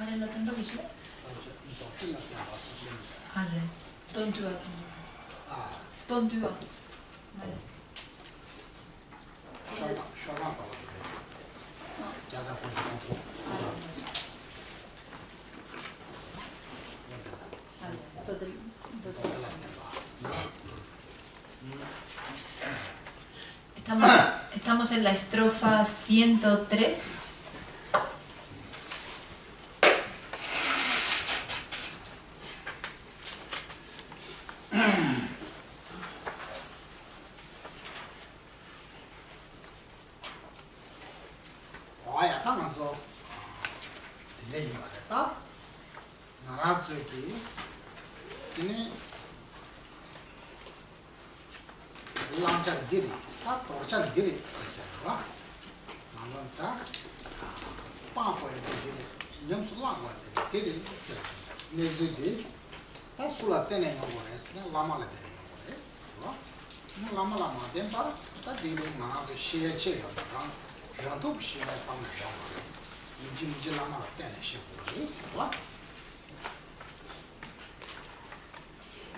가rel로 된다 비슷해? 아래. 돈두아. 아. 돈두아. 네. 쇼랑 봐. 자다 보시고. Estamos en la estrofa 103.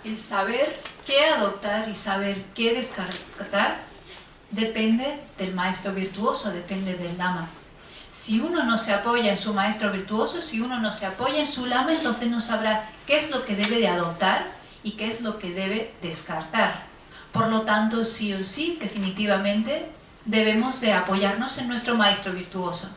El saber qué adoptar y saber qué descartar depende del maestro virtuoso, depende del lama. Si uno no se apoya en su maestro virtuoso, si uno no se apoya en su lama, entonces no sabrá qué es lo que debe de adoptar y qué es lo que debe descartar. Por lo tanto, sí o sí, definitivamente, debemos de apoyarnos en nuestro maestro virtuoso.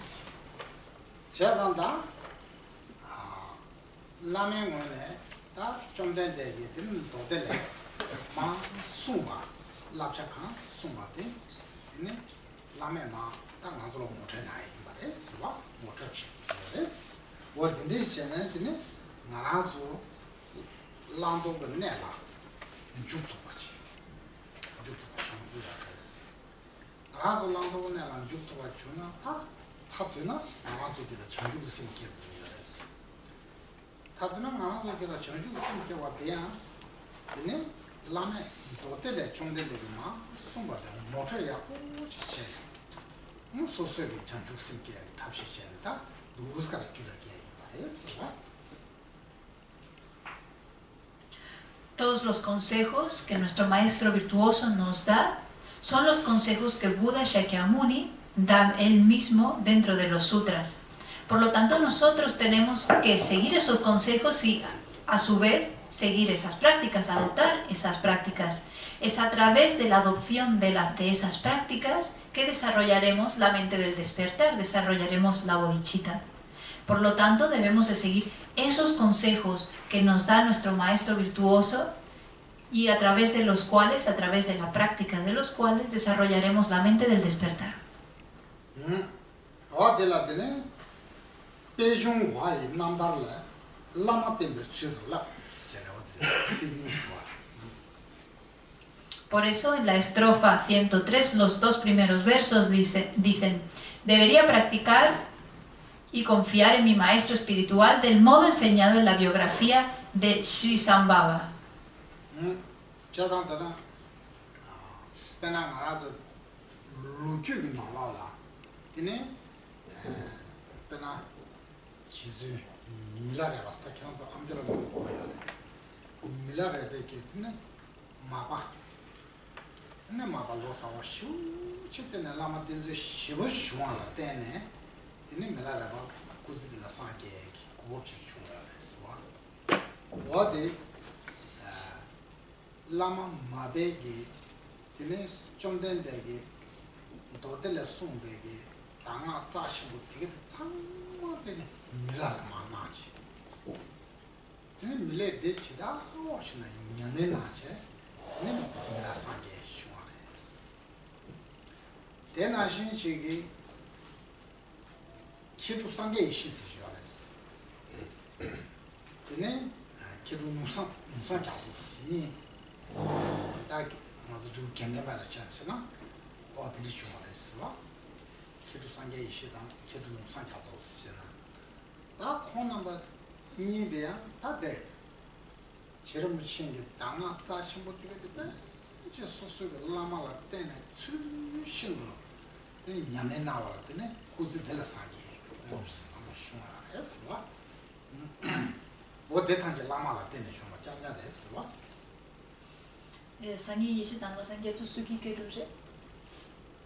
Todos los consejos que nuestro maestro virtuoso nos da son los consejos que Buda Shakyamuni da él mismo dentro de los sutras. Por lo tanto, nosotros tenemos que seguir esos consejos y a su vez seguir esas prácticas, adoptar esas prácticas. Es a través de la adopción de esas prácticas que desarrollaremos la mente del despertar, desarrollaremos la bodhicitta. Por lo tanto, debemos de seguir esos consejos que nos da nuestro maestro virtuoso y a través de los cuales, a través de la práctica de los cuales, desarrollaremos la mente del despertar. Por eso en la estrofa 103, los dos primeros versos dicen: debería practicar y confiar en mi maestro espiritual del modo enseñado en la biografía de Sri Sambhava. Lama Madegi, Tines Chomdendegi, Dodele Sumbegi, Tanga Zashibu, Ticket Samwatini, Milan Manachi. Then Mile de Chida, Washina, Yaminache, Nimila Sange Shuanes. Then I shin Shigi Kitu Sange Shis Juarez. Then Kitu Musan Jatus. 딱 맞아 좀 견뎌봐라 찬스나 어디를 좋아했어? 기도 상계 이시다 기도 상자도 쓰잖아. 다 코너가 니데야 다데 시름 붙인 게 당아 자신 못 되게 돼. 이제 소소가 라마라 때문에 출신도 이 냠에 나와더니 고지 될 상계 없어. 뭐 좋아했어. wo de tang je lama la tene shoma janya res wa Sangi yishi tanglo sangi tsu suki ke ruje.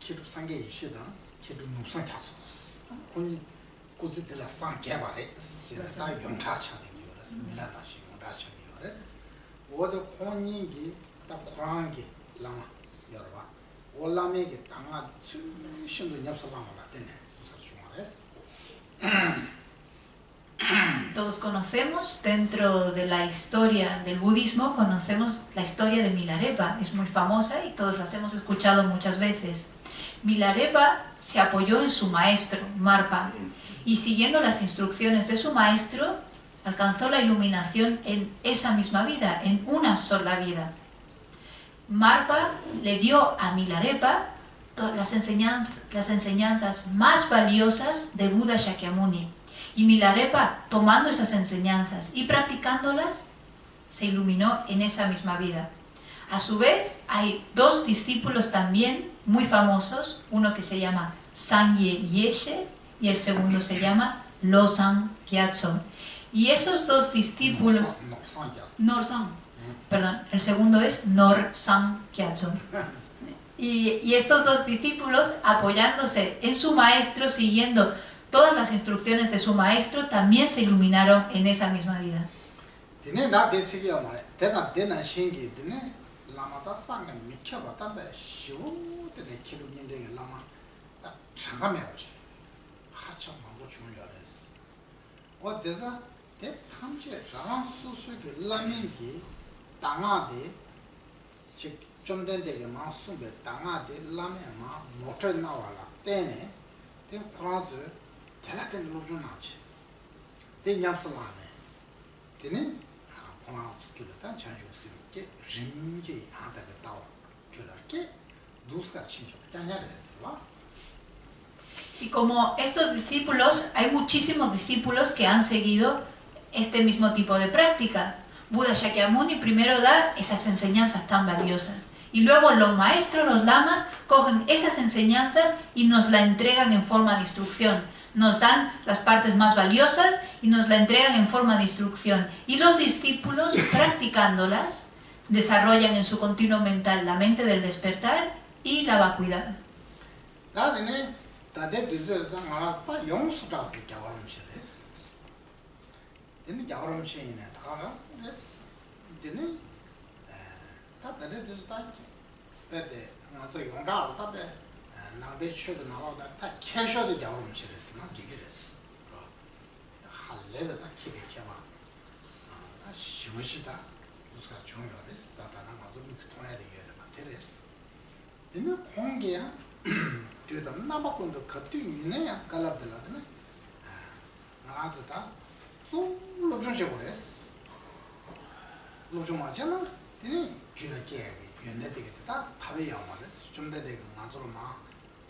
kiru sange yishi da kiru nusan kya su kuni kuzi de la sang kya ba re da yong cha cha de yo res mila da shi yong cha cha de yo res wo de koni gi da kurang gi lama yo ba wo lame gi tanga chu shin do nyap sa lama la tene sa shoma res. Todos conocemos, dentro de la historia del budismo, conocemos la historia de Milarepa. Es muy famosa y todos las hemos escuchado muchas veces. Milarepa se apoyó en su maestro, Marpa, y siguiendo las instrucciones de su maestro, alcanzó la iluminación en esa misma vida, en una sola vida. Marpa le dio a Milarepa todas las enseñanzas más valiosas de Buda Shakyamuni. Y Milarepa, tomando esas enseñanzas y practicándolas, se iluminó en esa misma vida. A su vez, hay dos discípulos también muy famosos, uno que se llama Sangye Yeshe y el segundo se llama Losang Gyatso. Y esos dos discípulos... Norsang. Perdón, el segundo es Norsang Gyatso. Y estos dos discípulos, apoyándose en su maestro, siguiendo todas las instrucciones de su maestro, también se iluminaron en esa misma vida. 대략된 로존하지. 대냠슬라네. 되네. 코나스 길다 찬주스게 림게 하다가 따오. 그렇게 두스가 친구 짱야레스와. Y como estos discípulos, hay muchísimos discípulos que han seguido este mismo tipo de práctica. Buda Shakyamuni primero da esas enseñanzas tan valiosas. Y luego los maestros, los lamas, cogen esas enseñanzas y nos la entregan en forma de instrucción. Nos dan las partes más valiosas y nos la entregan en forma de instrucción. Y los discípulos, practicándolas, desarrollan en su continuo mental la mente del despertar y la vacuidad.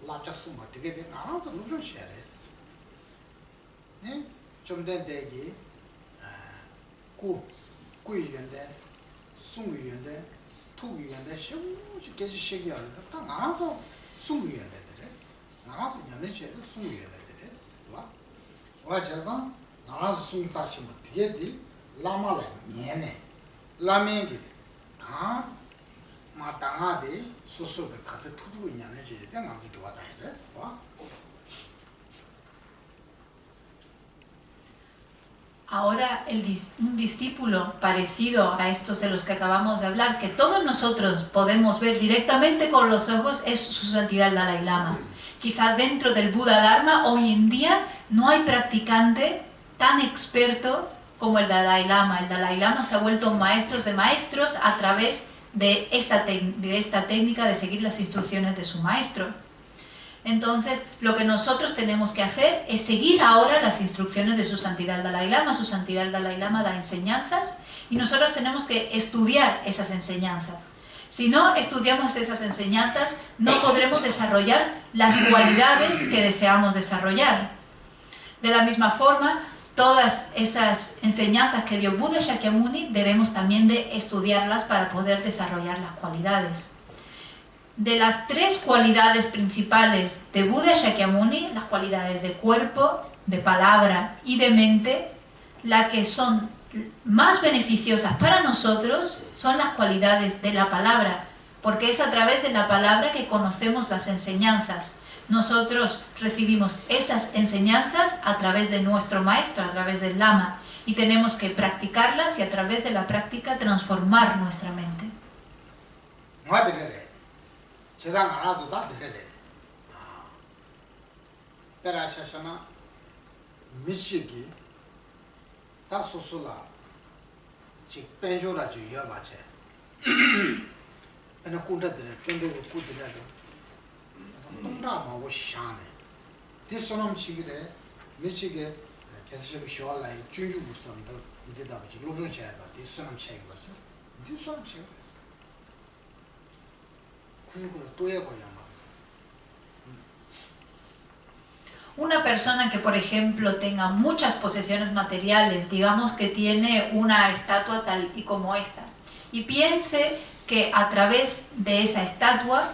lapjaksunga 되게 돼 나라도 누준 셔레스 네 좀된 되기 구이연데 숭이연데 투이연데 쉬우지 계지 시기하는 딱 나라서 숭이연데 드레스 나라서 연내셔도 숭이연데 드레스 와 저선 나라서 숭사시 뭐 되게디 라마래 미에네 라멘기 다 마땅하게 소소가 가서 투두고 있냐는 게 내가 아주 좋아다 이랬어. Ahora un discípulo parecido a estos de los que acabamos de hablar, que todos nosotros podemos ver directamente con los ojos, es su santidad el Dalai Lama. Quizá dentro del Buda Dharma hoy en día no hay practicante tan experto como el Dalai Lama. El Dalai Lama se ha vuelto maestros de maestros a través de esta técnica de seguir las instrucciones de su maestro. Entonces, lo que nosotros tenemos que hacer es seguir ahora las instrucciones de su santidad el Dalai Lama. Su santidad el Dalai Lama da enseñanzas y nosotros tenemos que estudiar esas enseñanzas. Si no estudiamos esas enseñanzas, no podremos desarrollar las cualidades que deseamos desarrollar. De la misma forma, todas esas enseñanzas que dio Buda Shakyamuni debemos también de estudiarlas para poder desarrollar las cualidades. De las tres cualidades principales de Buda Shakyamuni, las cualidades de cuerpo, de palabra y de mente, las que son más beneficiosas para nosotros son las cualidades de la palabra, porque es a través de la palabra que conocemos las enseñanzas. Nosotros recibimos esas enseñanzas a través de nuestro maestro, a través del Lama, y tenemos que practicarlas y a través de la práctica transformar nuestra mente. Una persona que, por ejemplo, tenga muchas posesiones materiales, digamos que tiene una estatua tal y como esta, y piense que a través de esa estatua,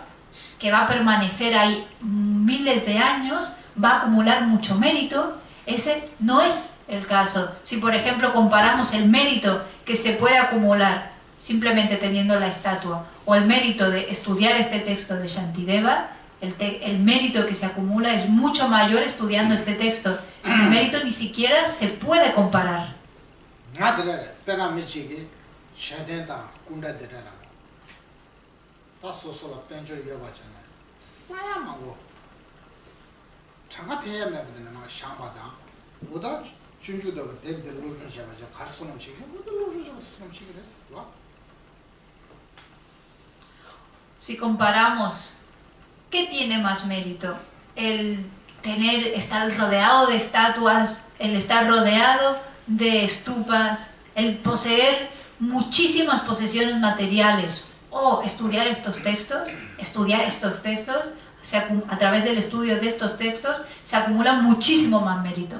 que va a permanecer ahí miles de años, va a acumular mucho mérito, ese no es el caso. Si, por ejemplo, comparamos el mérito que se puede acumular simplemente teniendo la estatua, o el mérito de estudiar este texto de Shantideva, el mérito que se acumula es mucho mayor estudiando este texto. El mérito ni siquiera se puede comparar. Si comparamos, ¿qué tiene más mérito? El estar rodeado de estatuas, el estar rodeado de estupas, el poseer muchísimas posesiones materiales, o estudiar estos textos. A través del estudio de estos textos se acumula muchísimo más mérito.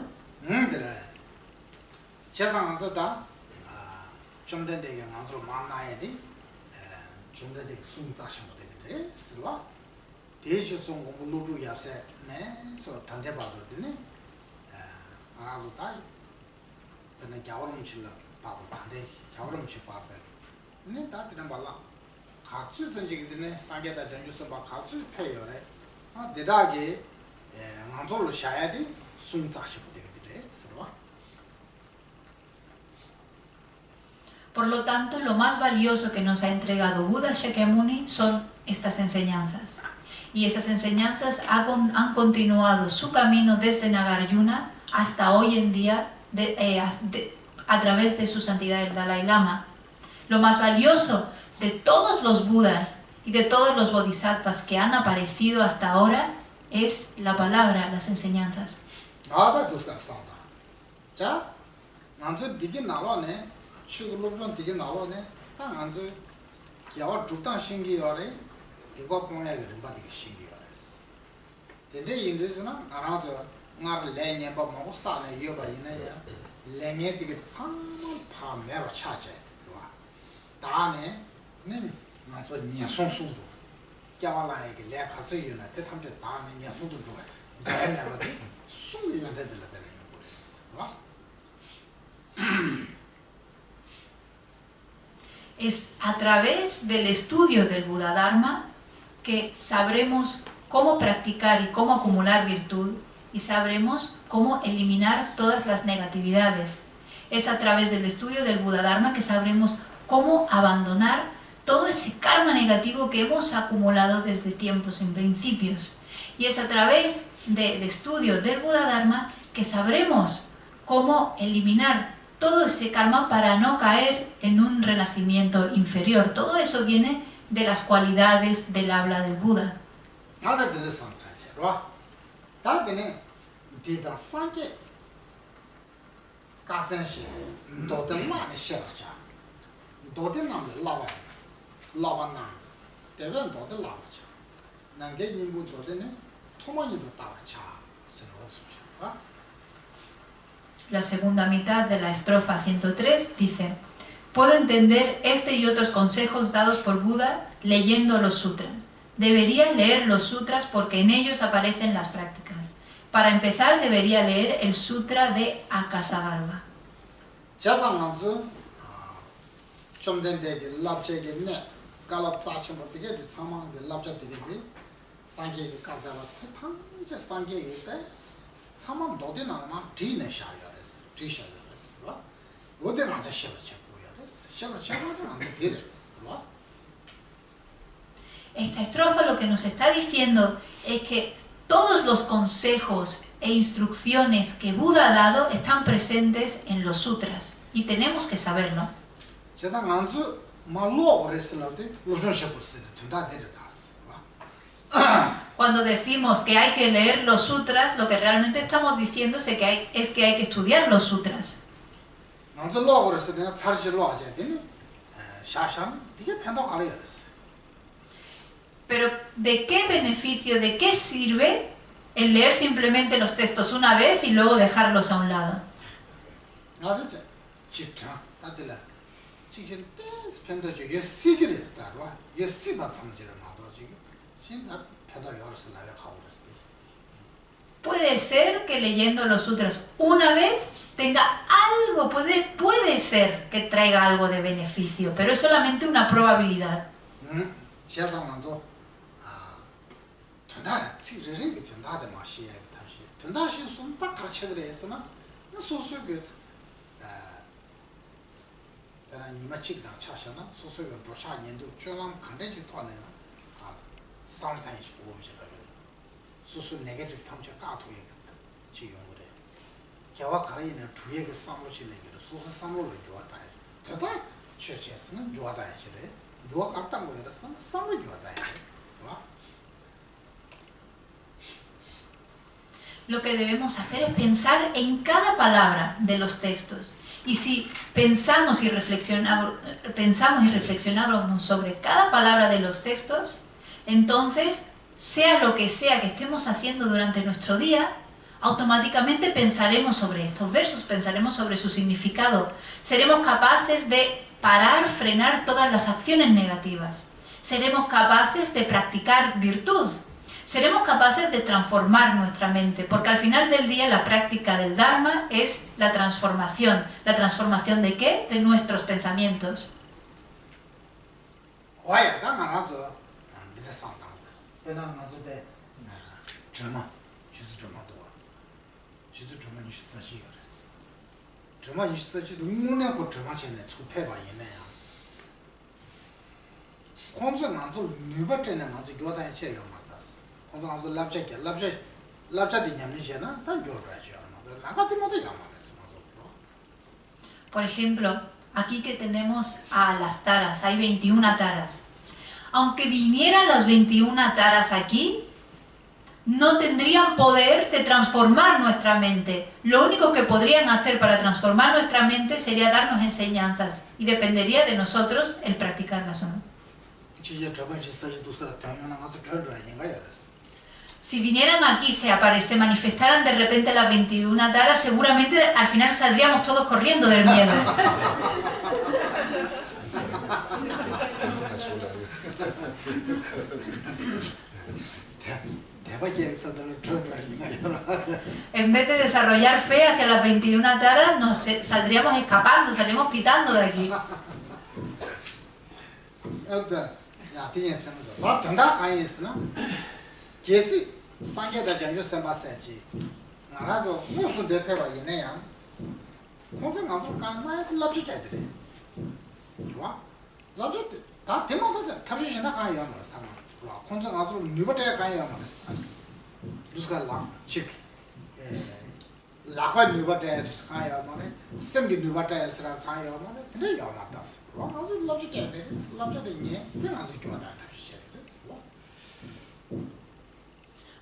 Por lo tanto, lo más valioso que nos ha entregado Buda Shakyamuni son estas enseñanzas. Y esas enseñanzas han continuado su camino desde Nagarjuna hasta hoy en día a través de su santidad el Dalai Lama. Lo más valioso de todos los Budas y de todos los Bodhisattvas que han aparecido hasta ahora es la palabra, las enseñanzas. Es a través del estudio del Buda Dharma que sabremos cómo practicar y cómo acumular virtud, y sabremos cómo eliminar todas las negatividades. Es a través del estudio del Buda Dharma que sabremos cómo abandonar todo ese karma negativo que hemos acumulado desde tiempos en principios. Y es a través del estudio del Buda Dharma que sabremos cómo eliminar todo ese karma para no caer en un renacimiento inferior. Todo eso viene de las cualidades del habla del Buda. La segunda mitad de la estrofa 103 dice: puedo entender este y otros consejos dados por Buda leyendo los sutras. Debería leer los sutras porque en ellos aparecen las prácticas. Para empezar debería leer el sutra de Akasagarbha. 자상 나주 좀 된데 랍제게 네 갈랍 자신 어떻게 사망의 랍제 되게 상계의 가자와 태탕 이제 상계의 때 사망 도대 나마 뒤네 샤야레스 뒤샤야레스 봐 어디 가서 셔버 셔보야레스 셔버 셔버도 안 되레스 봐 Esta estrofa lo que nos está diciendo es que todos los consejos e instrucciones que Buda ha dado están presentes en los sutras y tenemos que saberlo. Cuando decimos que hay que leer los sutras, lo que realmente estamos diciendo es que hay que estudiar los sutras. Pero ¿de qué beneficio, de qué sirve el leer simplemente los textos una vez y luego dejarlos a un lado? Puede ser que leyendo los sutras una vez tenga algo, puede ser que traiga algo de beneficio, pero es solamente una probabilidad. Lo que debemos hacer es pensar en cada palabra de los textos. Y si pensamos y reflexionamos sobre cada palabra de los textos, entonces, sea lo que sea que estemos haciendo durante nuestro día, automáticamente pensaremos sobre estos versos, pensaremos sobre su significado. Seremos capaces de parar, frenar todas las acciones negativas. Seremos capaces de practicar virtud. Seremos capaces de transformar nuestra mente, porque al final del día la práctica del Dharma es la transformación. ¿La transformación de qué? De nuestros pensamientos. Por ejemplo, aquí que tenemos a las taras, hay 21 taras. Aunque vinieran las 21 taras aquí, no tendrían poder de transformar nuestra mente. Lo único que podrían hacer para transformar nuestra mente sería darnos enseñanzas y dependería de nosotros el practicarlas o no. Si vinieran aquí, se manifestaran de repente las 21 taras, seguramente al final saldríamos todos corriendo del miedo. En vez de desarrollar fe hacia las 21 taras, saldríamos escapando, saldríamos pitando de aquí.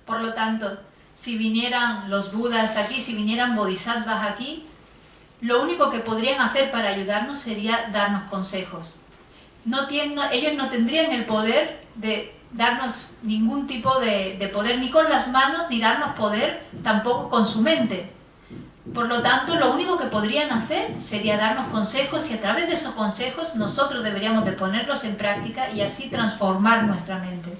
Por lo tanto, si vinieran los Budas aquí, si vinieran Bodhisattvas aquí, lo único que podrían hacer para ayudarnos sería darnos consejos. Ellos no tendrían el poder de darnos ningún tipo de poder, ni con las manos, ni darnos poder tampoco con su mente. Por lo tanto, lo único que podrían hacer sería darnos consejos y a través de esos consejos nosotros deberíamos de ponerlos en práctica y así transformar nuestra mente.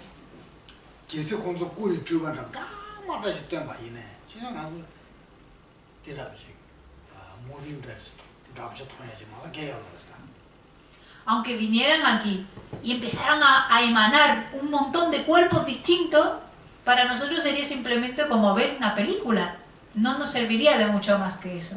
Aunque vinieran aquí y empezaran a emanar un montón de cuerpos distintos, para nosotros sería simplemente como ver una película. No nos serviría de mucho más que eso.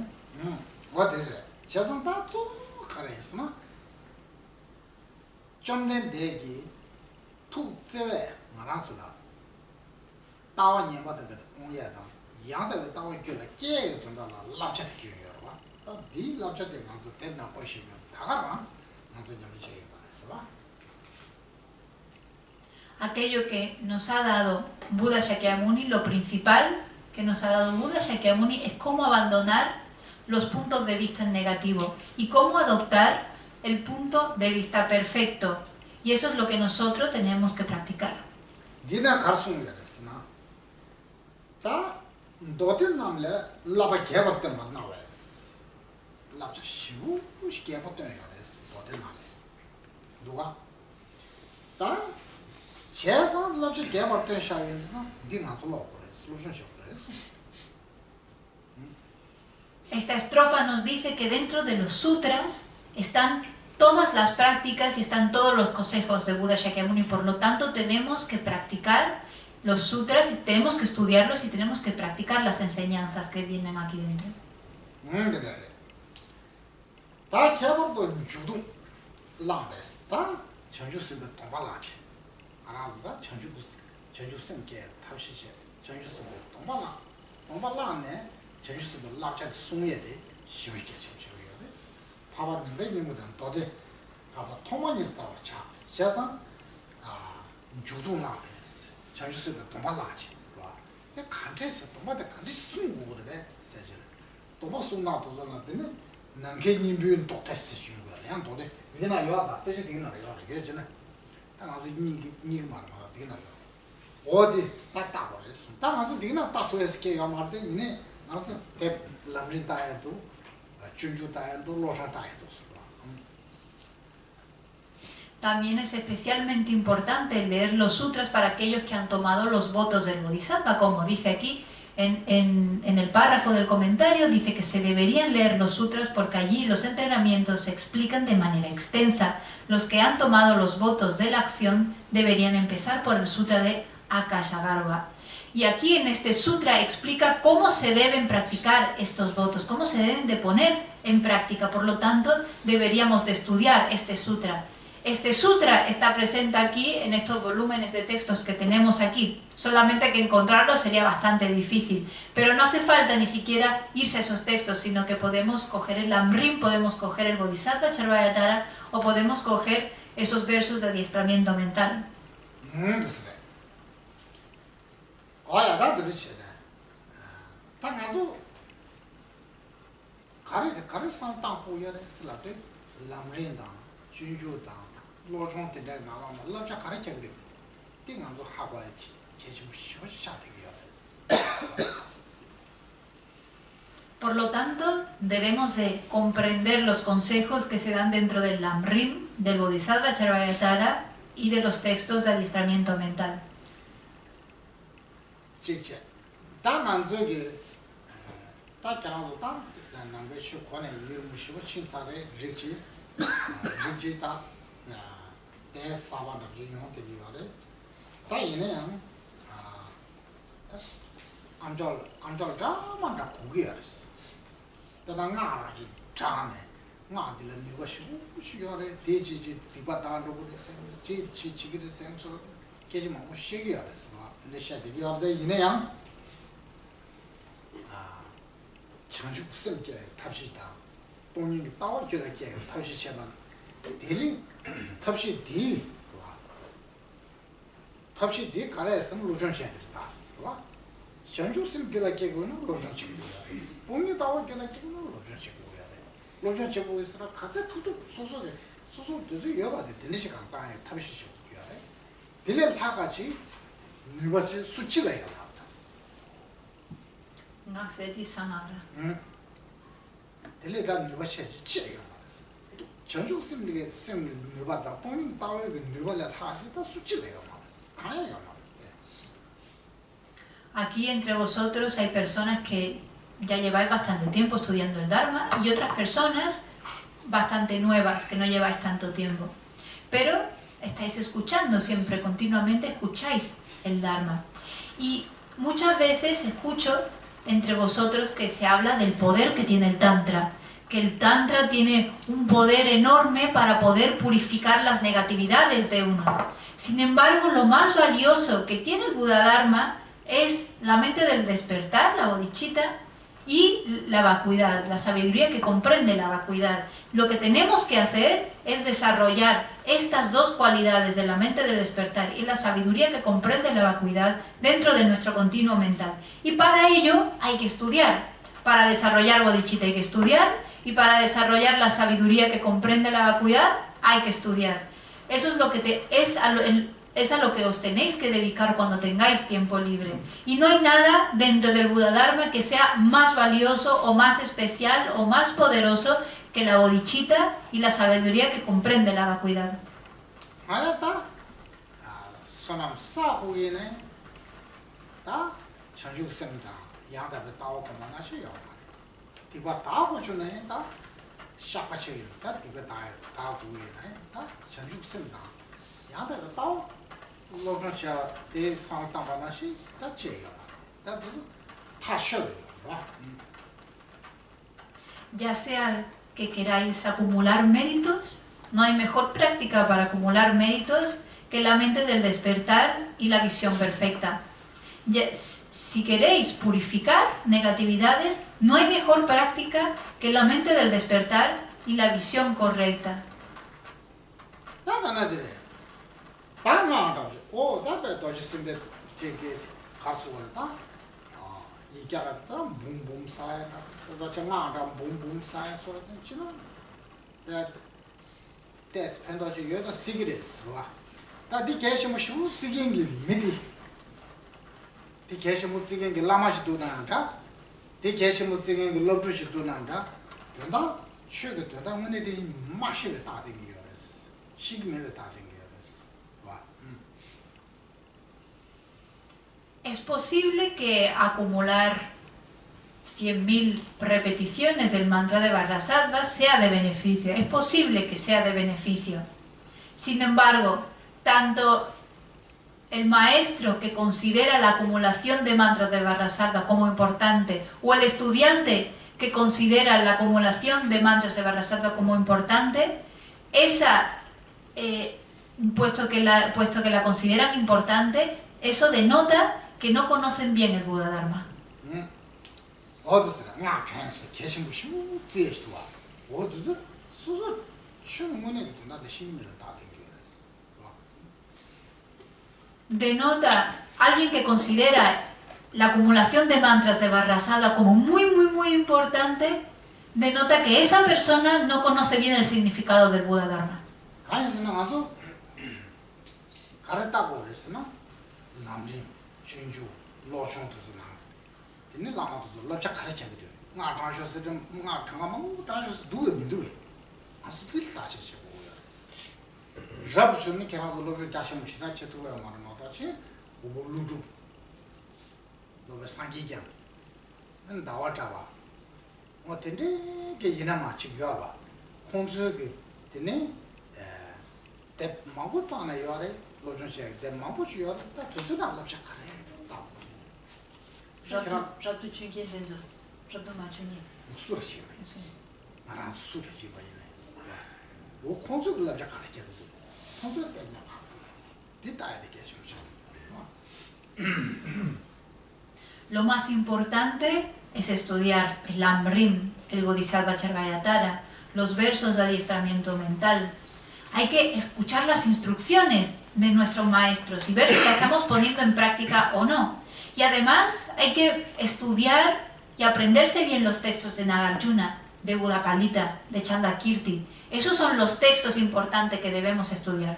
Aquello que nos ha dado Buda Shakyamuni, lo principal que nos ha dado Buda Shakyamuni es cómo abandonar los puntos de vista negativos y cómo adoptar el punto de vista perfecto. Y eso es lo que nosotros tenemos que practicar. Esta estrofa nos dice que dentro de los sutras están todas las prácticas y están todos los consejos de Buda Shakyamuni. Por lo tanto, tenemos que practicar los sutras y tenemos que estudiarlos y tenemos que practicar las enseñanzas que vienen aquí dentro. También es especialmente importante leer los sutras para aquellos que han tomado los votos del Bodhisattva, como dice aquí en el párrafo del comentario, dice que se deberían leer los sutras porque allí los entrenamientos se explican de manera extensa. Los que han tomado los votos de la acción deberían empezar por el sutra de Akashavarga. Y aquí en este sutra explica cómo se deben practicar estos votos, cómo se deben de poner en práctica. Por lo tanto, deberíamos de estudiar este sutra. Este sutra está presente aquí en estos volúmenes de textos que tenemos aquí. Solamente que encontrarlo sería bastante difícil. Pero no hace falta ni siquiera irse a esos textos, sino que podemos coger el Lamrim, podemos coger el Bodhisattva Charvayatara o podemos coger esos versos de adiestramiento mental. Por lo tanto, debemos de comprender los consejos que se dan dentro del Lamrim, del Bodhisattva Charvayatara y de los textos de adiestramiento mental. Aquí entre vosotros hay personas que ya lleváis bastante tiempo estudiando el Dharma y otras personas bastante nuevas que no lleváis tanto tiempo. Pero estáis escuchando siempre, continuamente escucháis el Dharma. Y muchas veces escucho entre vosotros que se habla del poder que tiene el Tantra, que el Tantra tiene un poder enorme para poder purificar las negatividades de uno. Sin embargo, lo más valioso que tiene el Buda Dharma es la mente del despertar, la bodhicitta, y la vacuidad, la sabiduría que comprende la vacuidad. Lo que tenemos que hacer es desarrollar estas dos cualidades de la mente del despertar y la sabiduría que comprende la vacuidad dentro de nuestro continuo mental. Y para ello hay que estudiar. Para desarrollar bodhicitta hay que estudiar, y para desarrollar la sabiduría que comprende la vacuidad hay que estudiar. Eso es lo que es a lo que os tenéis que dedicar cuando tengáis tiempo libre. Y no hay nada dentro del Buda Dharma que sea más valioso o más especial o más poderoso que la bodhicitta y la sabiduría que comprende la vacuidad. Ya sea que queráis acumular méritos, no hay mejor práctica para acumular méritos que la mente del despertar y la visión perfecta. Si queréis purificar negatividades, no hay mejor práctica que la mente del despertar y la visión correcta. Es posible que acumular 100.000 repeticiones del mantra de Vajrasattva sea de beneficio. Es posible que sea de beneficio. Sin embargo, tanto el maestro que considera la acumulación de mantras de Vajrasattva como importante, o el estudiante que considera la acumulación de mantras de Vajrasattva como importante, puesto que la consideran importante, eso denota que no conocen bien el Buda Dharma. Denota alguien que considera la acumulación de mantras de Vajrasattva como muy importante, denota que esa persona no conoce bien el significado del Buda Dharma. Lo más importante es estudiar el Lamrim, el Bodhisattva Charvayatara, los versos de adiestramiento mental. Hay que escuchar las instrucciones de nuestros maestros y ver si las estamos poniendo en práctica o no. Y además hay que estudiar y aprenderse bien los textos de Nagarjuna, de Buddhapalita, de Chandakirti. Esos son los textos importantes que debemos estudiar.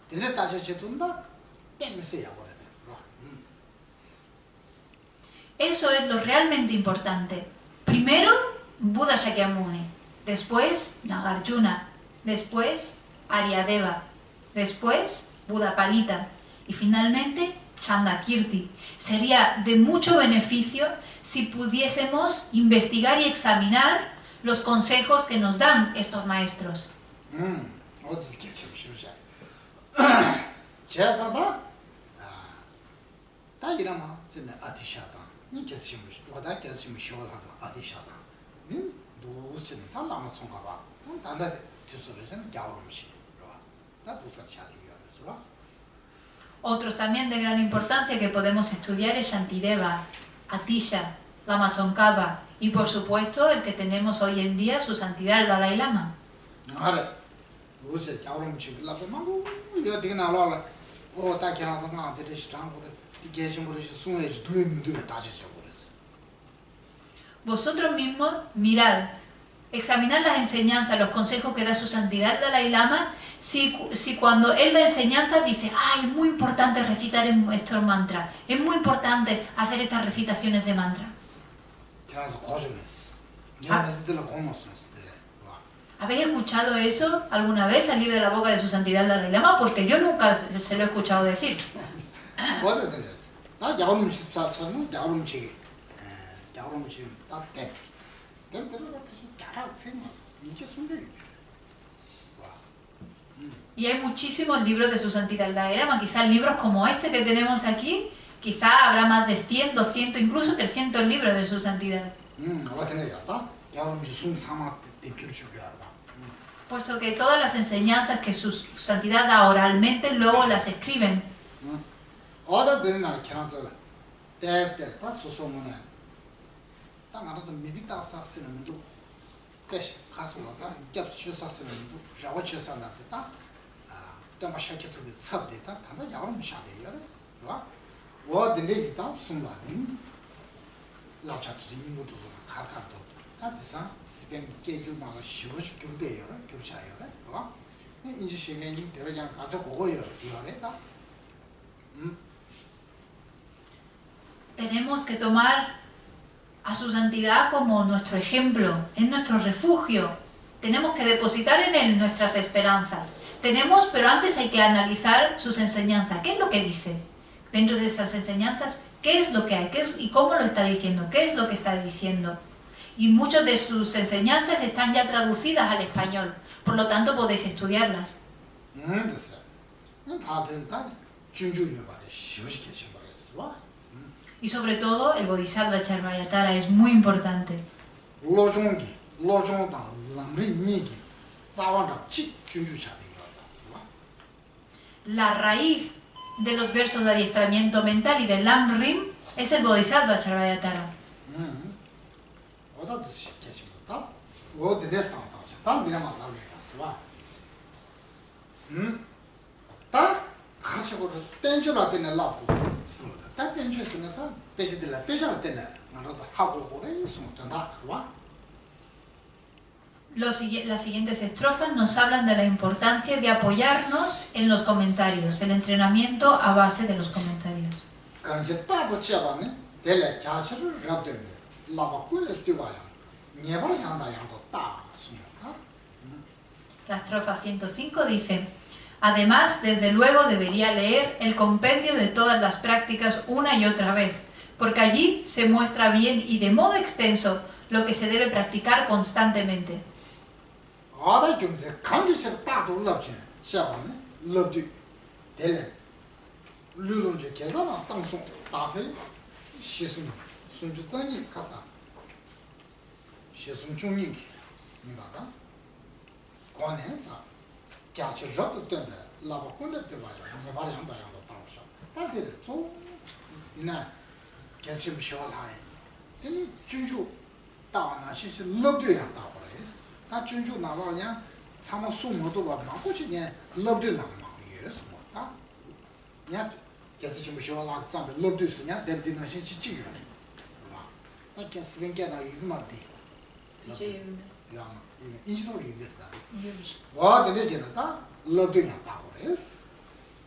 Tiene tacha chetunda, bien se ya por ahí. Eso es lo realmente importante. Primero, Buda Shakyamuni, después Nagarjuna, después Aryadeva, después Buda Palita y finalmente Chandakirti. Sería de mucho beneficio si pudiésemos investigar y examinar los consejos que nos dan estos maestros. Otros también de gran importancia que podemos estudiar es Shantideva, Atisha, Lama Tsongkhapa y por supuesto el que tenemos hoy en día, su santidad el Dalai Lama. Vosotros mismos mirad, examinad las enseñanzas, los consejos que da su santidad el Dalai Lama, si cuando él da enseñanzas dice, es muy importante recitar estos mantras, es muy importante hacer estas recitaciones de mantra. ¿Habéis escuchado eso alguna vez salir de la boca de su santidad el Dalai Lama? Porque yo nunca se lo he escuchado decir. Y hay muchísimos libros de su santidad el Dalai Lama, quizás libros como este que tenemos aquí, quizás habrá más de 100, 200, incluso 300 libros de su santidad. Puesto que todas las enseñanzas que su santidad da oralmente, luego las escriben. Tenemos que tomar a su santidad como nuestro ejemplo, es nuestro refugio. Tenemos que depositar en él nuestras esperanzas. Pero antes hay que analizar sus enseñanzas. ¿Qué es lo que dice? Dentro de esas enseñanzas, ¿qué es lo que hay? ¿Y cómo lo está diciendo? ¿Qué es lo que está diciendo? Y muchas de sus enseñanzas están ya traducidas al español. Por lo tanto, podéis estudiarlas. Y sobre todo, el Bodhisattva Charvayatara es muy importante. La raíz de los versos de adiestramiento mental y del Lamrim es el Bodhisattva Charvayatara. Las siguientes estrofas nos hablan de la importancia de apoyarnos en los comentarios, el entrenamiento a base de los comentarios. La estrofa 105 dice: además, desde luego debería leer el compendio de todas las prácticas una y otra vez, porque allí se muestra bien y de modo extenso lo que se debe practicar constantemente.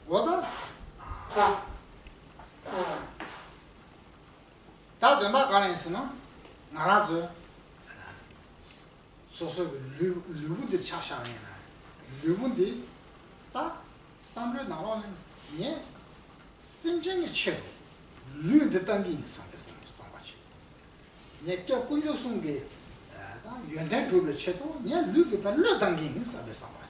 Oda 다 된다 가는 있으나 나라서 소소 류분들 차샤하냐 류분들 다 삼려 나와는 예 심정의 체도 류의 단계 상에서 상관이 예겨 군조 숨게 다 연대 그룹의 체도 예 류의 발로 단계 상에서 상관이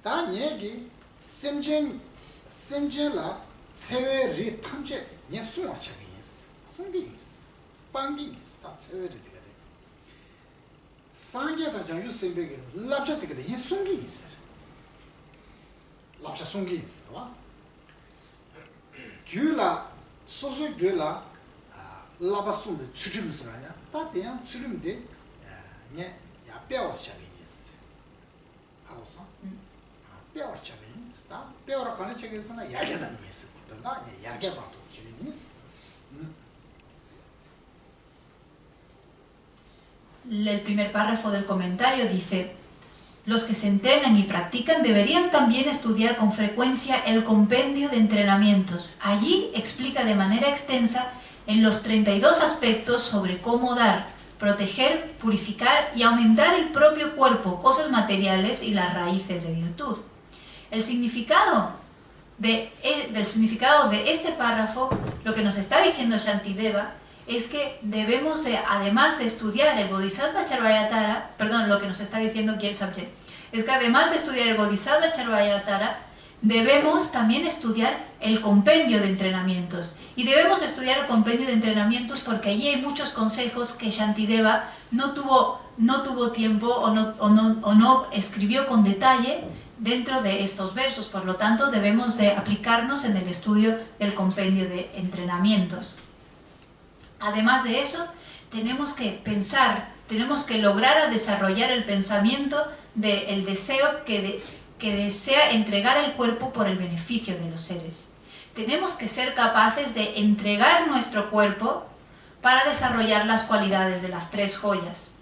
다 얘기 심정라 체외리 탐제 예 숨어차게 숨기 빵기 다 체외리 되게 돼 상계다 장주 생되게 랍차 되게 돼 숨기 있어 랍차 숨기 있어 와 규라 소소 규라 라바 숨을 추줌스 아니야 다 대양 추름데 예 야뼈 차게 있어 하고서 뼈 차게 있어 뼈로 가는 책에서는 야게다는 게 있어 나 야게 봐도 지니스 El primer párrafo del comentario dice: los que se entrenan y practican deberían también estudiar con frecuencia el compendio de entrenamientos. Allí explica de manera extensa en los 32 aspectos sobre cómo dar, proteger, purificar y aumentar el propio cuerpo, cosas materiales y las raíces de virtud. El significado del significado de este párrafo, lo que nos está diciendo Shantideva, es que debemos, además de estudiar el Bodhisattva Charvayatara, perdón, lo que nos está diciendo Gyaltsabje, es que además de estudiar el Bodhisattva Charvayatara, debemos también estudiar el compendio de entrenamientos. Y debemos estudiar el compendio de entrenamientos porque allí hay muchos consejos que Shantideva no tuvo tiempo o no escribió con detalle dentro de estos versos. Por lo tanto, debemos de aplicarnos en el estudio del compendio de entrenamientos. Además de eso, tenemos que pensar, tenemos que lograr desarrollar el pensamiento del deseo que desea entregar el cuerpo por el beneficio de los seres. Tenemos que ser capaces de entregar nuestro cuerpo para desarrollar las cualidades de las tres joyas.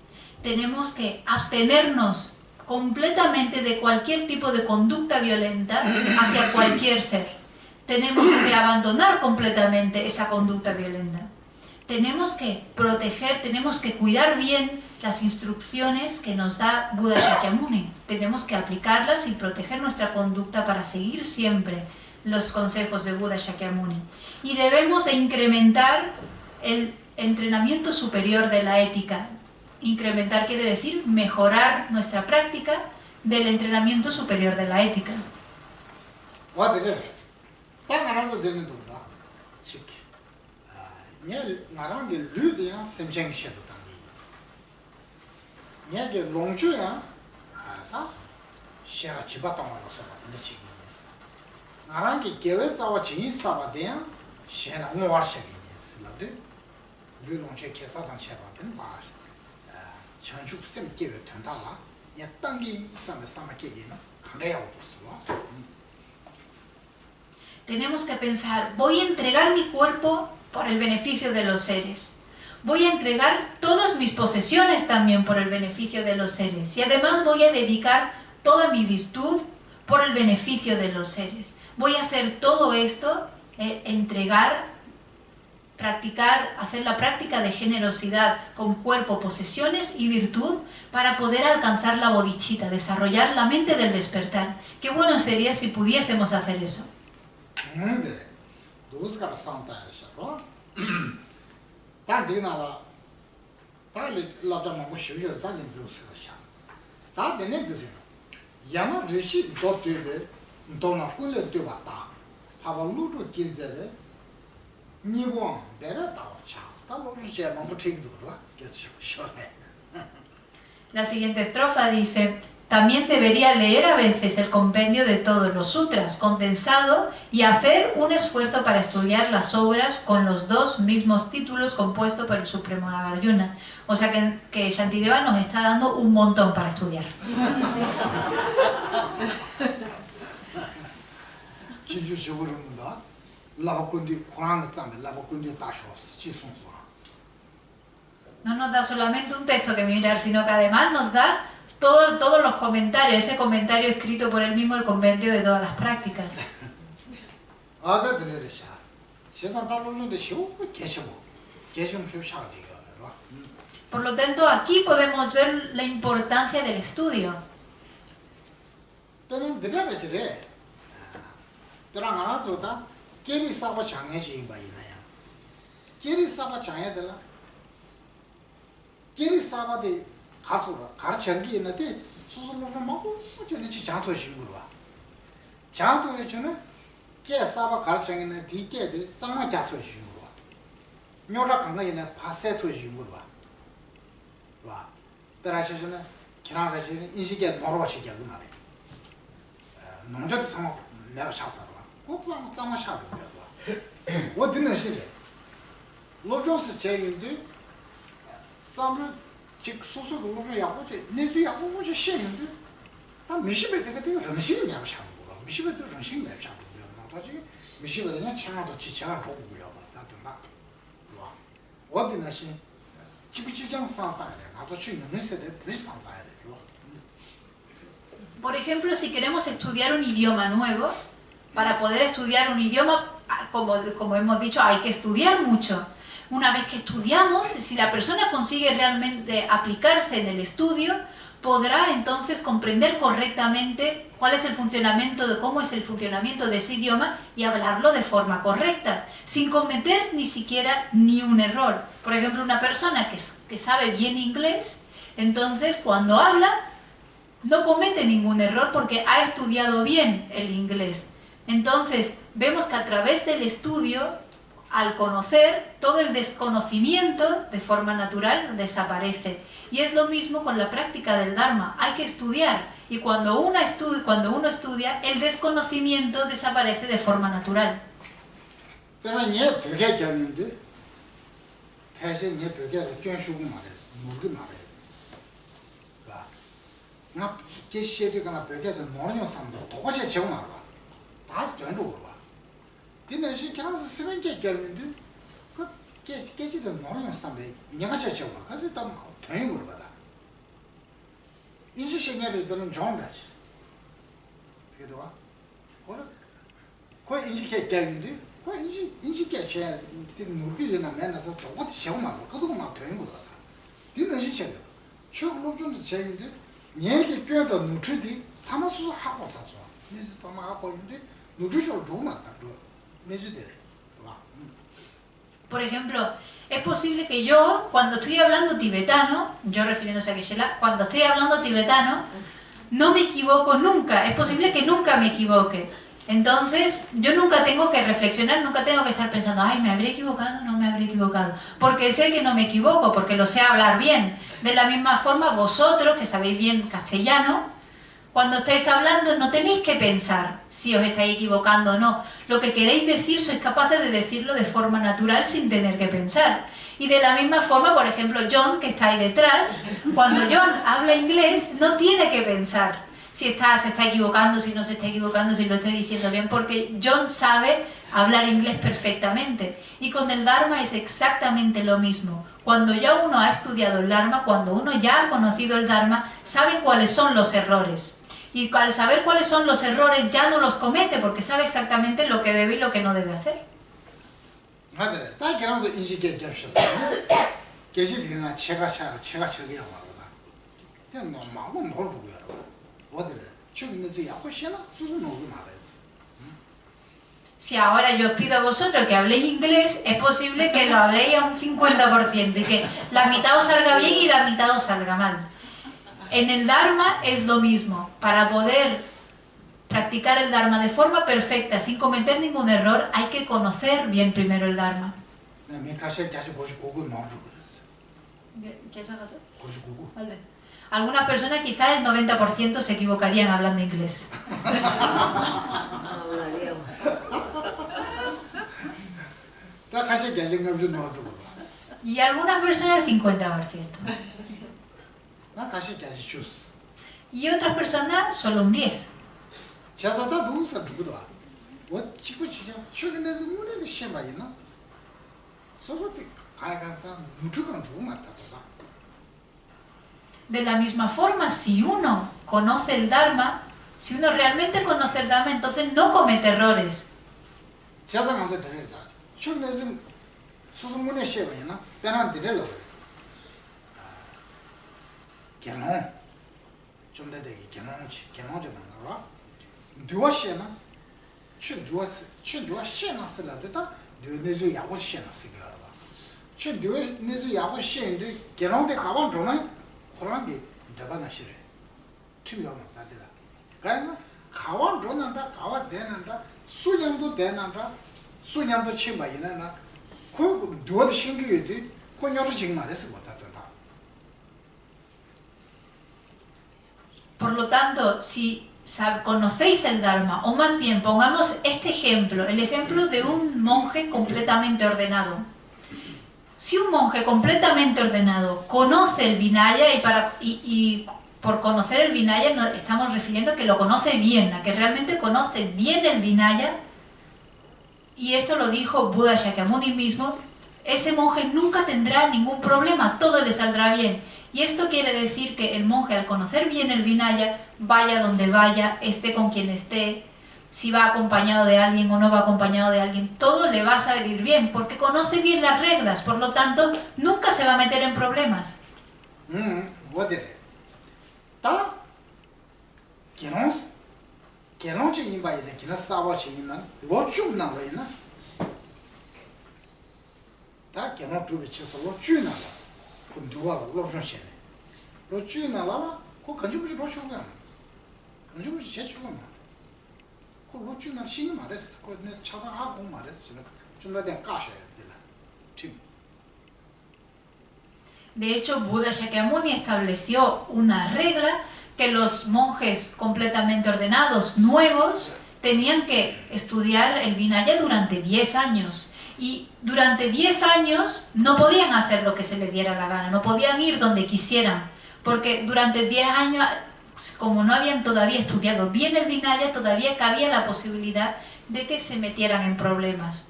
Tenemos que abstenernos completamente de cualquier tipo de conducta violenta hacia cualquier ser. Tenemos que abandonar completamente esa conducta violenta. Tenemos que proteger, tenemos que cuidar bien las instrucciones que nos da Buda Shakyamuni. Tenemos que aplicarlas y proteger nuestra conducta para seguir siempre los consejos de Buda Shakyamuni. Y debemos de incrementar el entrenamiento superior de la ética. Incrementar quiere decir mejorar nuestra práctica del entrenamiento superior de la ética. 나랑게 류대야 샘쟁시도 당기. 내게 롱주야 다 시야 집었다고서 같은 식이었어. 나랑게 계획사와 진사와대야 시야 오와시기였어. 류롱주 계산상 시야받은 바. 전축 샘 계획 된다라. 야 당기 삼아게기는 강래야 없어. Tenemos que pensar, voy a entregar mi cuerpo por el beneficio de los seres. Voy a entregar todas mis posesiones también por el beneficio de los seres. Y además voy a dedicar toda mi virtud por el beneficio de los seres. Voy a hacer todo esto, entregar, practicar, hacer la práctica de generosidad con cuerpo, posesiones y virtud para poder alcanzar la bodhicitta, desarrollar la mente del despertar. Qué bueno sería si pudiésemos hacer eso. La siguiente estrofa dice: también debería leer a veces el compendio de todos los sutras, condensado, y hacer un esfuerzo para estudiar las obras con los dos mismos títulos compuestos por el Supremo Nagarjuna. O sea que Shantideva nos está dando un montón para estudiar. No nos da solamente un texto que mirar, sino que además nos da todos los comentarios, ese comentario escrito por él mismo, el compendio de todas las prácticas. Por lo tanto, aquí podemos ver la importancia del estudio. Por ejemplo, si queremos estudiar un idioma nuevo, para poder estudiar un idioma, como hemos dicho, hay que estudiar mucho. Una vez que estudiamos, si la persona consigue realmente aplicarse en el estudio, podrá entonces comprender correctamente cuál es el funcionamiento, cómo es el funcionamiento de ese idioma y hablarlo de forma correcta, sin cometer ni siquiera ni un error. Por ejemplo, una persona que sabe bien inglés, entonces cuando habla no comete ningún error porque ha estudiado bien el inglés. Entonces vemos que a través del estudio, al conocer, todo el desconocimiento de forma natural desaparece. Y es lo mismo con la práctica del Dharma. Hay que estudiar. Y cuando uno estudia, el desconocimiento desaparece de forma natural. Por ejemplo, es posible que yo, cuando estoy hablando tibetano, yo refiriéndose a Geshe-la, cuando estoy hablando tibetano, no me equivoco nunca. Es posible que nunca me equivoque. Entonces, yo nunca tengo que reflexionar, nunca tengo que estar pensando, ay, ¿me habré equivocado? No me habré equivocado. Porque sé que no me equivoco, porque lo sé hablar bien. De la misma forma, vosotros, que sabéis bien castellano, cuando estáis hablando no tenéis que pensar si os estáis equivocando o no. Lo que queréis decir sois capaces de decirlo de forma natural sin tener que pensar. Y de la misma forma, por ejemplo, John, que está ahí detrás, cuando John habla inglés no tiene que pensar si se está equivocando, si no se está equivocando, si lo está diciendo bien, porque John sabe hablar inglés perfectamente. Y con el Dharma es exactamente lo mismo. Cuando ya uno ha estudiado el Dharma, cuando uno ya ha conocido el Dharma, sabe cuáles son los errores. Y al saber cuáles son los errores ya no los comete, porque sabe exactamente lo que debe y lo que no debe hacer. Si ahora yo os pido a vosotros que habléis inglés, es posible que lo habléis a un 50% y que la mitad os salga bien y la mitad os salga mal. En el Dharma es lo mismo. Para poder practicar el Dharma de forma perfecta, sin cometer ningún error, hay que conocer bien primero el Dharma. Vale. Algunas personas, quizás el 90% se equivocarían hablando inglés. Y algunas personas el 50%. Y otras personas solo un 10%. De la misma forma, si uno conoce el Dharma, si uno realmente conoce el Dharma, entonces no comete errores. Por lo tanto, si conocéis el Dharma, o más bien pongamos este ejemplo, el ejemplo de un monje completamente ordenado. Si un monje completamente ordenado conoce el Vinaya, y por conocer el Vinaya nos estamos refiriendo a que lo conoce bien, a que realmente conoce bien el Vinaya, y esto lo dijo Buda Shakyamuni mismo, ese monje nunca tendrá ningún problema, todo le saldrá bien. Y esto quiere decir que el monje, al conocer bien el Vinaya, vaya donde vaya, esté con quien esté, si va acompañado de alguien o no va acompañado de alguien, todo le va a salir bien, porque conoce bien las reglas, por lo tanto, nunca se va a meter en problemas. De hecho, Buda Shakyamuni estableció una regla que los monjes completamente ordenados, nuevos, tenían que estudiar el Vinaya durante 10 años. Y durante 10 años no podían hacer lo que se les diera la gana, no podían ir donde quisieran, porque durante 10 años, como no habían todavía estudiado bien el Vinaya, todavía cabía la posibilidad de que se metieran en problemas.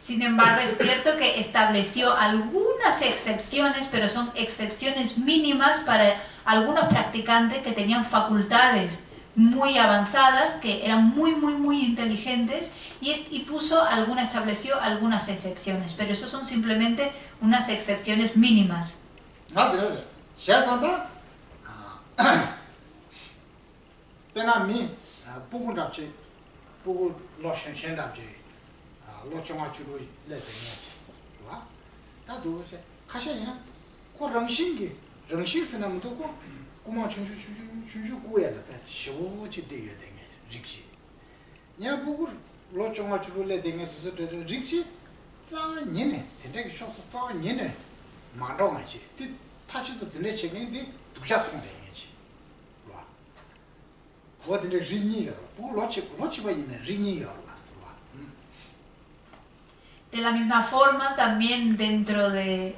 Sin embargo, es cierto que estableció algunas excepciones, pero son excepciones mínimas para algunos practicantes que tenían facultades muy avanzadas, que eran muy inteligentes, y estableció algunas excepciones, pero eso son simplemente unas excepciones mínimas. De la misma forma, también dentro de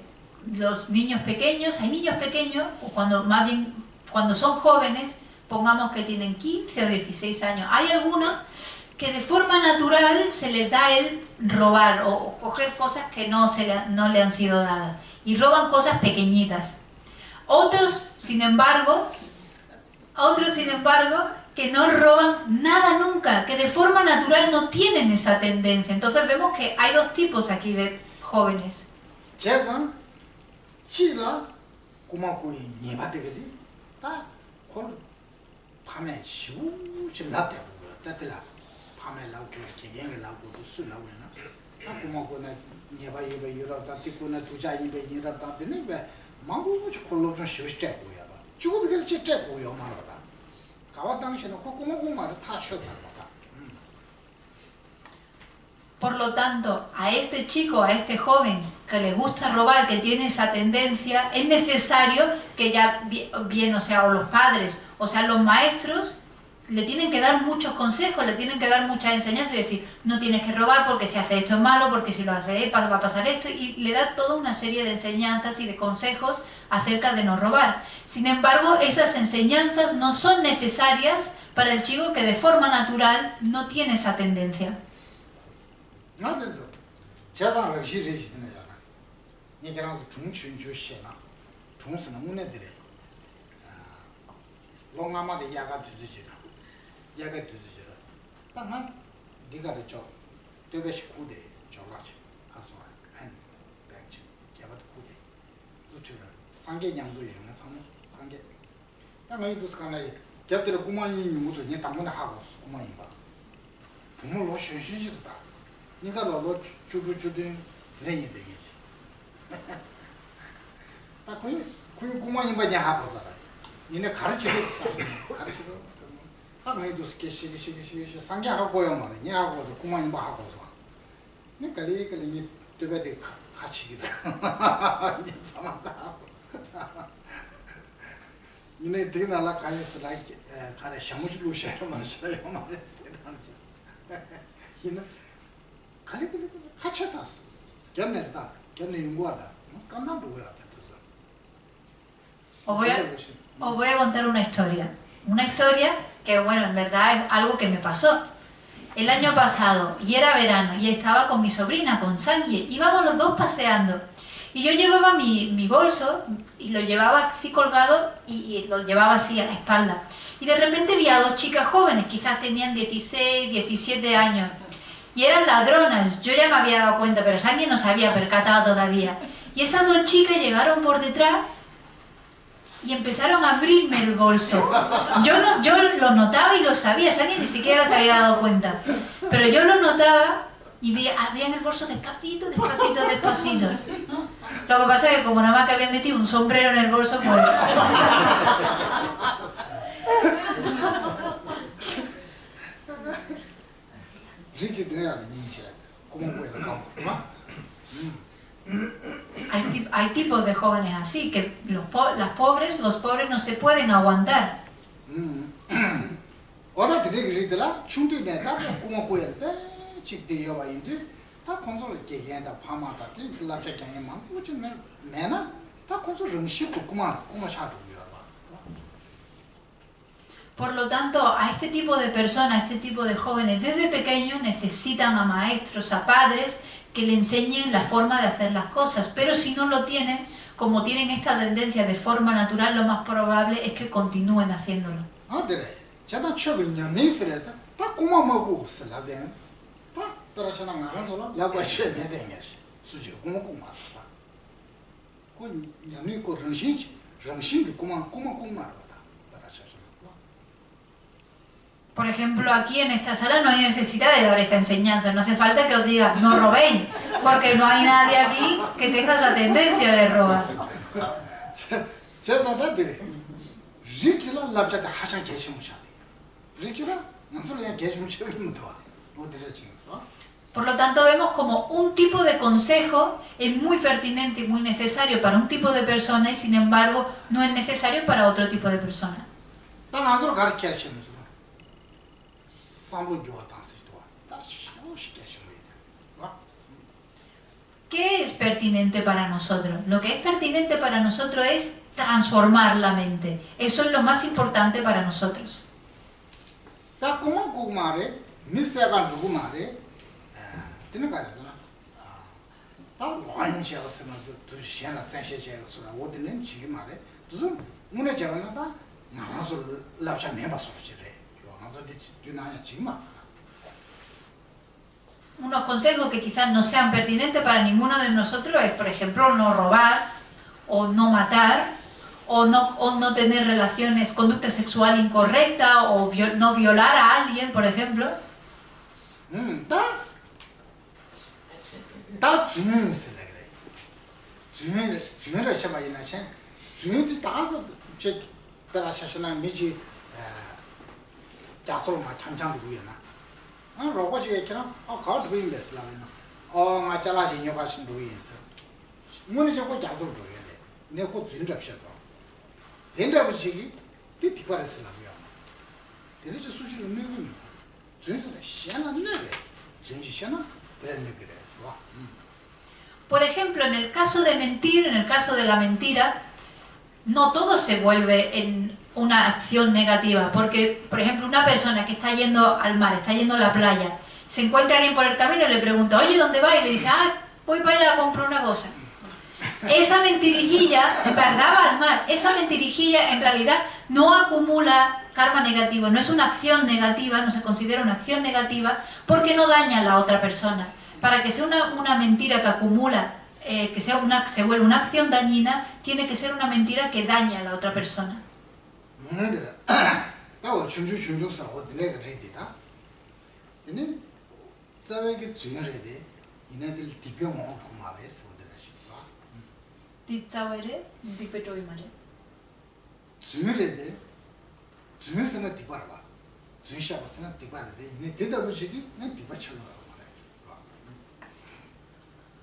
los niños pequeños, hay niños pequeños, o cuando son jóvenes, pongamos que tienen 15 o 16 años, hay algunos que de forma natural se les da el robar o coger cosas que no le han sido dadas, y roban cosas pequeñitas. Otros, sin embargo, que no roban nada nunca, que de forma natural no tienen esa tendencia. Entonces vemos que hay dos tipos aquí de jóvenes. Por lo tanto, a este chico, a este joven que le gusta robar, que tiene esa tendencia, es necesario que ya bien, o sea, o los padres, o sea, los maestros, le tienen que dar muchos consejos, le tienen que dar muchas enseñanzas y decir, no tienes que robar porque si haces esto es malo, porque si lo haces va a pasar esto, y le da toda una serie de enseñanzas y de consejos acerca de no robar. Sin embargo, esas enseñanzas no son necesarias para el chico que de forma natural no tiene esa tendencia. 야가 되지라. 당한 네가 저 되베시 쿠데 저라치 가서 한 백치 개바도 쿠데. 두트가 상계량도 있는 참 상계. 당한 이도 스카나이 곁들어 구만이 누구도 네 당문에 하고 구만이 봐. 부모로 쉬쉬시다. 네가 너로 주주주든 드레니 되겠지. 딱 그 구만이 뭐냐 하고 살아. 니네 가르치고 아무래도 시기 상계하고요 말이야. 니하고도 구만이 뭐 하고서. 네 kalli 되베데 같이기다. 이제 samanta. 니네 되나라 가야스 라이크 가래 샤무지로 샤로 말이야 말했어. 이네 kalli 같이 샀어. 견내다. 견내 연구하다. 간단도 해야 돼. Os voy a contar una historia que, bueno, en verdad es algo que me pasó. El año pasado, y era verano, y estaba con mi sobrina, con Sangie, íbamos los dos paseando. Y yo llevaba mi bolso, y lo llevaba así colgado, y lo llevaba así a la espalda. Y de repente vi a dos chicas jóvenes, quizás tenían 16, 17 años, y eran ladronas. Yo ya me había dado cuenta, pero Sangie no se había percatado todavía. Y esas dos chicas llegaron por detrás, y empezaron a abrirme el bolso. Yo lo notaba y lo sabía, Sangie ni siquiera se había dado cuenta. Pero yo lo notaba y abrían el bolso despacito. Lo que pasa es que como nada más que habían metido un sombrero en el bolso, pues... Hay tipos de jóvenes así, que los pobres no se pueden aguantar. Por lo tanto, a este tipo de personas, a este tipo de jóvenes, desde pequeños necesitan a maestros, a padres, que le enseñen la forma de hacer las cosas, pero si no lo tienen, como tienen esta tendencia de forma natural, lo más probable es que continúen haciéndolo. Por ejemplo, aquí en esta sala no hay necesidad de dar esa enseñanza, no hace falta que os diga no robéis, porque no hay nadie aquí que tenga esa tendencia de robar. Por lo tanto, vemos como un tipo de consejo es muy pertinente y muy necesario para un tipo de persona y, sin embargo, no es necesario para otro tipo de persona. ¿Qué es pertinente para nosotros? Lo que es pertinente para nosotros es transformar la mente. Eso es lo más importante para nosotros. Unos consejos que quizás no sean pertinentes para ninguno de nosotros es, por ejemplo, no robar, o no matar, o no tener relaciones, conducta sexual incorrecta, o no violar a alguien, por ejemplo. Derecho suyo no me gusta. Entonces, shana neve. Entonces, shana, por ejemplo, en el caso de mentir, en el caso de la mentira, no todo se vuelve en una acción negativa, porque, por ejemplo, una persona que está yendo al mar, está yendo a la playa, se encuentra alguien por el camino y le pregunta, oye, ¿dónde vas? Y le dice, voy para allá a comprar una cosa. Esa mentirijilla, en verdad va al mar, esa mentirijilla en realidad no acumula karma negativo, no es una acción negativa, no se considera una acción negativa porque no daña a la otra persona. Para que sea una mentira que acumula, que se vuelva una acción dañina, tiene que ser una mentira que daña a la otra persona.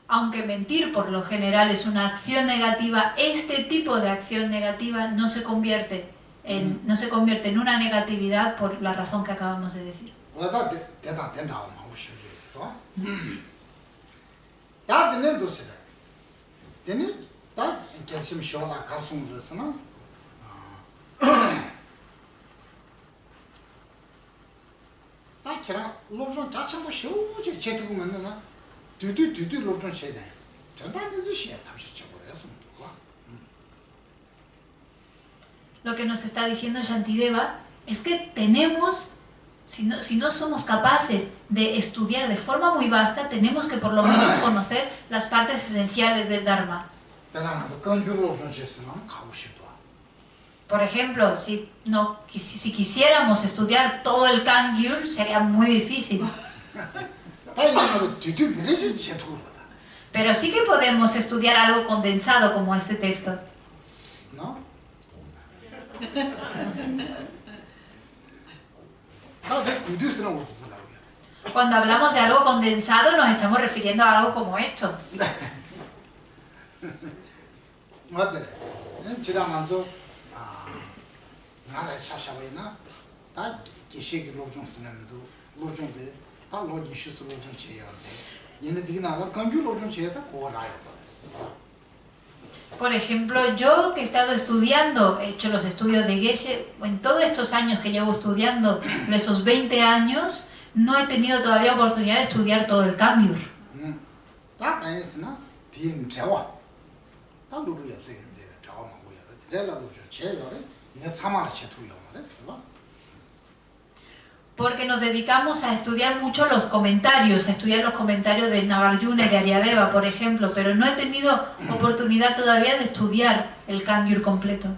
Aunque mentir por lo general es una acción negativa, este tipo de acción negativa no se convierte en una negatividad por la razón que acabamos de decir. Lo que nos está diciendo Shantideva es que tenemos, si no somos capaces de estudiar de forma muy vasta, tenemos que por lo menos conocer las partes esenciales del Dharma. Por ejemplo, si quisiéramos estudiar todo el Kangyur, sería muy difícil. Pero sí que podemos estudiar algo condensado como este texto. ¿No? Cuando hablamos de algo condensado nos estamos refiriendo a algo como esto. Por ejemplo, yo que he estado estudiando, he hecho los estudios de Geshe, en todos estos años que llevo estudiando, en esos 20 años, no he tenido todavía oportunidad de estudiar todo el Kangyur. Porque nos dedicamos a estudiar mucho los comentarios, a estudiar los comentarios de Nagarjuna y de Aryadeva, por ejemplo, pero no he tenido oportunidad todavía de estudiar el Kangyur completo.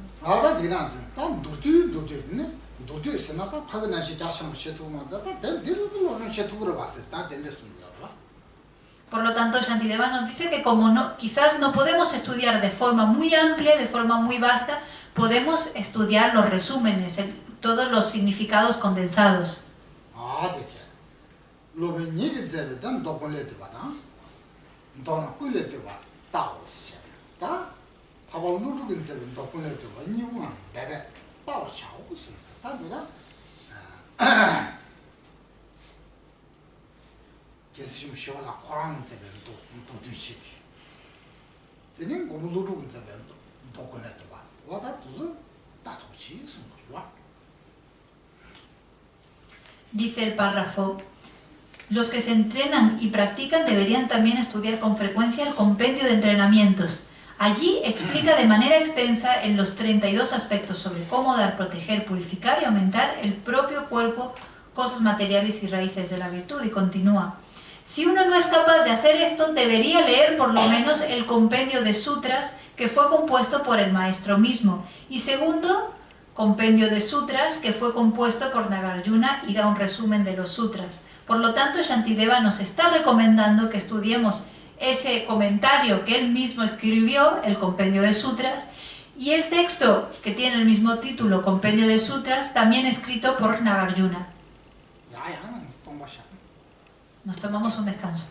Por lo tanto, Shantideva nos dice que como quizás no podemos estudiar de forma muy amplia, de forma muy vasta, podemos estudiar los resúmenes, todos los significados condensados. Dice el párrafo, los que se entrenan y practican deberían también estudiar con frecuencia el compendio de entrenamientos. Allí explica de manera extensa en los 32 aspectos sobre cómo dar, proteger, purificar y aumentar el propio cuerpo, cosas materiales y raíces de la virtud, y continúa. Si uno no es capaz de hacer esto, debería leer por lo menos el compendio de sutras que fue compuesto por el maestro mismo, y segundo, compendio de sutras que fue compuesto por Nagarjuna y da un resumen de los sutras. Por lo tanto, Shantideva nos está recomendando que estudiemos ese comentario que él mismo escribió, el compendio de sutras, y el texto que tiene el mismo título, compendio de sutras, también escrito por Nagarjuna. Nos tomamos un descanso.